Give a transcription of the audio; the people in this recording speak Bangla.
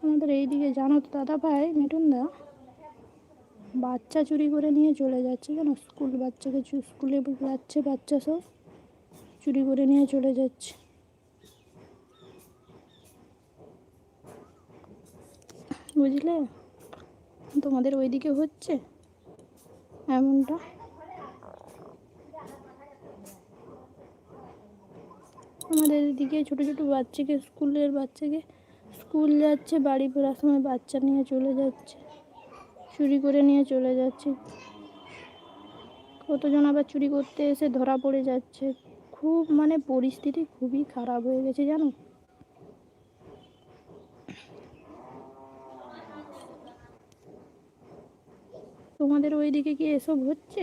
আমাদের এইদিকে জানো তো দাদা ভাই মিঠুনদা, বাচ্চা চুরি করে নিয়ে চলে যাচ্ছে জানো। স্কুল বাচ্চাকে স্কুলে যাচ্ছে বাচ্চা, সব চুরি করে নিয়ে চলে যাচ্ছে। বুঝলে, তোমাদের ওইদিকে হচ্ছে এমনটা? আমাদের এদিকে ছোটো ছোটো বাচ্চাকে, স্কুলের বাচ্চাকে, স্কুল যাচ্ছে, বাড়ি ফেরার সময় বাচ্চা নিয়ে চলে যাচ্ছে, চুরি করে নিয়ে চলে যাচ্ছে। কতজন আবার চুরি করতে এসে ধরা পড়ে যাচ্ছে। খুব মানে পরিস্থিতি খুবই খারাপ হয়ে গেছে জানো। তোমাদের ওইদিকে কি এসব হচ্ছে?